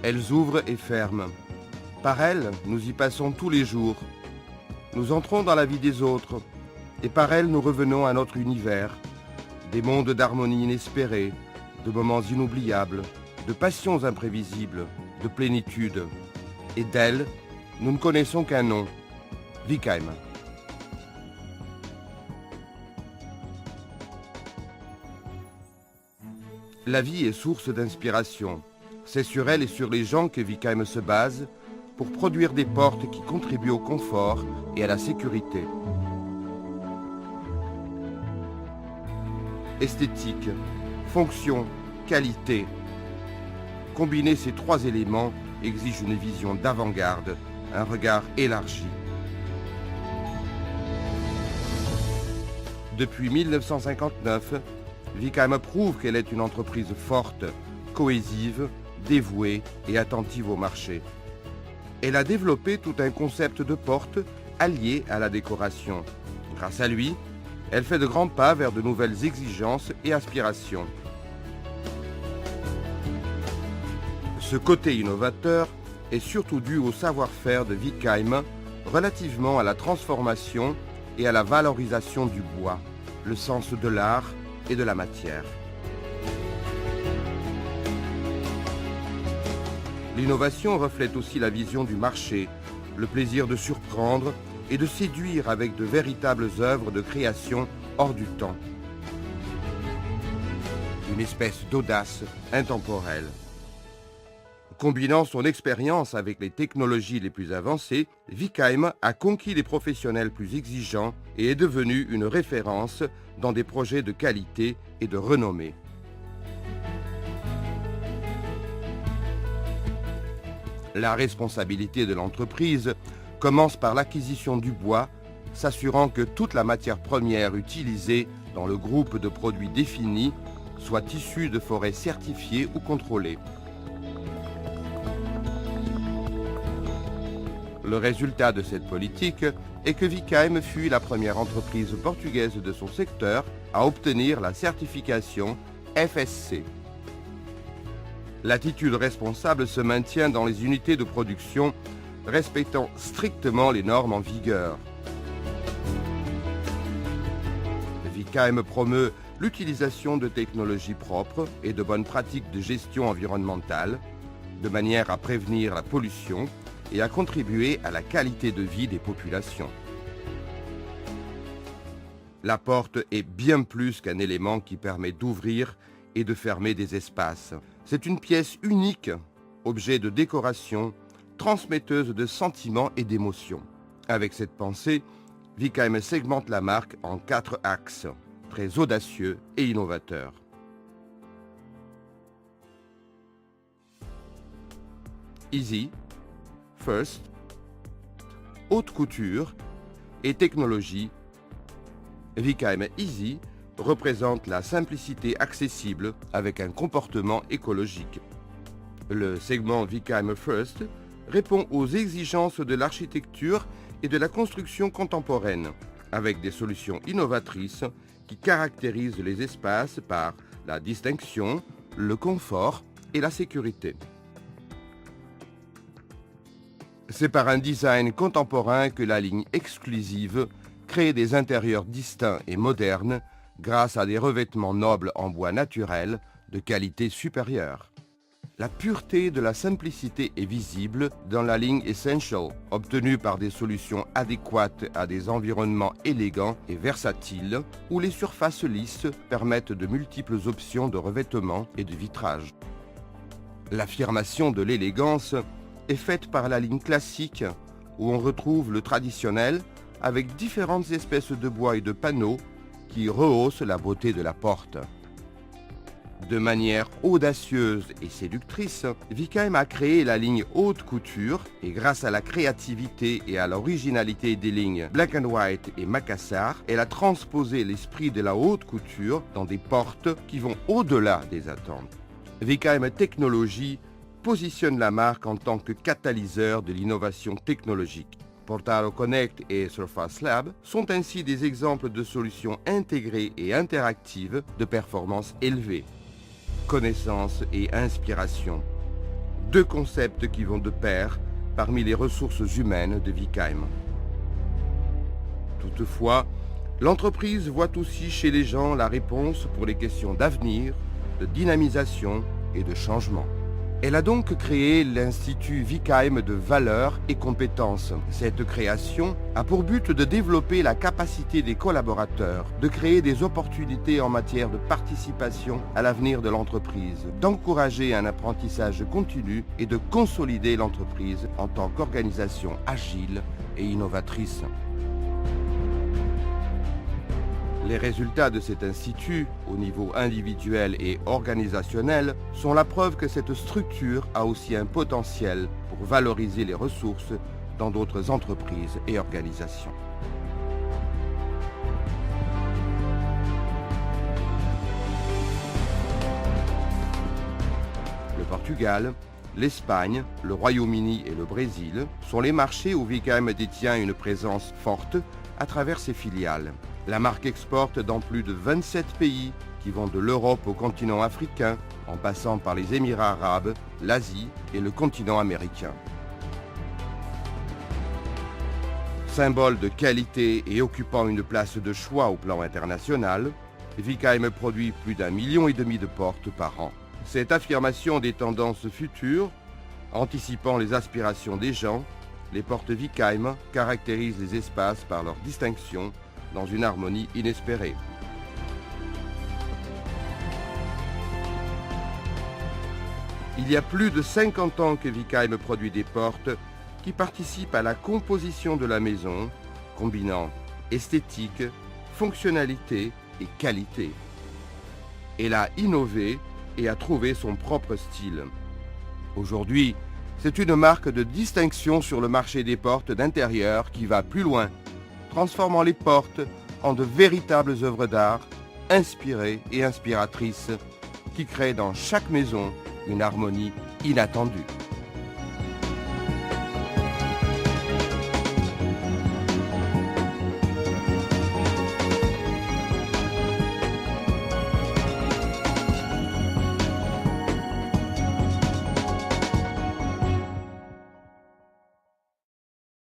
Elles ouvrent et ferment. Par elles, nous y passons tous les jours. Nous entrons dans la vie des autres, et par elles nous revenons à notre univers. Des mondes d'harmonie inespérée, de moments inoubliables, de passions imprévisibles, de plénitude. Et d'elles, nous ne connaissons qu'un nom, Wickheim. La vie est source d'inspiration. C'est sur elle et sur les gens que Wickheim se base pour produire des portes qui contribuent au confort et à la sécurité. Esthétique, fonction, qualité. Combiner ces trois éléments exige une vision d'avant-garde, un regard élargi. Depuis 1959, Wickheim prouve qu'elle est une entreprise forte, cohésive, dévouée et attentive au marché. Elle a développé tout un concept de porte allié à la décoration. Grâce à lui, elle fait de grands pas vers de nouvelles exigences et aspirations. Ce côté innovateur est surtout dû au savoir-faire de Wickheim relativement à la transformation et à la valorisation du bois, le sens de l'art et de la matière. L'innovation reflète aussi la vision du marché, le plaisir de surprendre et de séduire avec de véritables œuvres de création hors du temps. Une espèce d'audace intemporelle. Combinant son expérience avec les technologies les plus avancées, Wickheim a conquis les professionnels plus exigeants et est devenu une référence dans des projets de qualité et de renommée. La responsabilité de l'entreprise commence par l'acquisition du bois, s'assurant que toute la matière première utilisée dans le groupe de produits définis soit issue de forêts certifiées ou contrôlées. Le résultat de cette politique est que Wickheim fut la première entreprise portugaise de son secteur à obtenir la certification FSC. L'attitude responsable se maintient dans les unités de production, respectant strictement les normes en vigueur. Wickheim promeut l'utilisation de technologies propres et de bonnes pratiques de gestion environnementale, de manière à prévenir la pollution et à contribuer à la qualité de vie des populations. La porte est bien plus qu'un élément qui permet d'ouvrir et de fermer des espaces. C'est une pièce unique, objet de décoration, transmetteuse de sentiments et d'émotions. Avec cette pensée, Wickheim segmente la marque en 4 axes, très audacieux et innovateurs. Easy, First, haute couture et technologie. Wickheim Easy représente la simplicité accessible avec un comportement écologique. Le segment Wickheim First répond aux exigences de l'architecture et de la construction contemporaine, avec des solutions innovatrices qui caractérisent les espaces par la distinction, le confort et la sécurité. C'est par un design contemporain que la ligne exclusive crée des intérieurs distincts et modernes grâce à des revêtements nobles en bois naturel de qualité supérieure. La pureté de la simplicité est visible dans la ligne Essential, obtenue par des solutions adéquates à des environnements élégants et versatiles, où les surfaces lisses permettent de multiples options de revêtement et de vitrage. L'affirmation de l'élégance est faite par la ligne classique, où on retrouve le traditionnel avec différentes espèces de bois et de panneaux qui rehaussent la beauté de la porte. De manière audacieuse et séductrice, Wickheim a créé la ligne haute couture et grâce à la créativité et à l'originalité des lignes Black and White et Macassar, elle a transposé l'esprit de la haute couture dans des portes qui vont au-delà des attentes. Wickheim Technologie positionne la marque en tant que catalyseur de l'innovation technologique. Portaro Connect et Surface Lab sont ainsi des exemples de solutions intégrées et interactives de performance élevée. Connaissance et inspiration. deux concepts qui vont de pair parmi les ressources humaines de Wickheim. Toutefois, l'entreprise voit aussi chez les gens la réponse pour les questions d'avenir, de dynamisation et de changement. Elle a donc créé l'Institut Wickheim de valeurs et compétences. Cette création a pour but de développer la capacité des collaborateurs, de créer des opportunités en matière de participation à l'avenir de l'entreprise, d'encourager un apprentissage continu et de consolider l'entreprise en tant qu'organisation agile et innovatrice. Les résultats de cet institut, au niveau individuel et organisationnel, sont la preuve que cette structure a aussi un potentiel pour valoriser les ressources dans d'autres entreprises et organisations. Le Portugal, l'Espagne, le Royaume-Uni et le Brésil sont les marchés où Wickheim détient une présence forte à travers ses filiales. La marque exporte dans plus de 27 pays qui vont de l'Europe au continent africain, en passant par les Émirats arabes, l'Asie et le continent américain. Symbole de qualité et occupant une place de choix au plan international, Wickheim produit plus d'1,5 million de portes par an. Cette affirmation des tendances futures, anticipant les aspirations des gens, les portes Wickheim caractérisent les espaces par leur distinction dans une harmonie inespérée. Il y a plus de 50 ans que Wickheim produit des portes qui participent à la composition de la maison, combinant esthétique, fonctionnalité et qualité. Elle a innové et a trouvé son propre style. Aujourd'hui, c'est une marque de distinction sur le marché des portes d'intérieur qui va plus loin, transformant les portes en de véritables œuvres d'art, inspirées et inspiratrices, qui créent dans chaque maison une harmonie inattendue.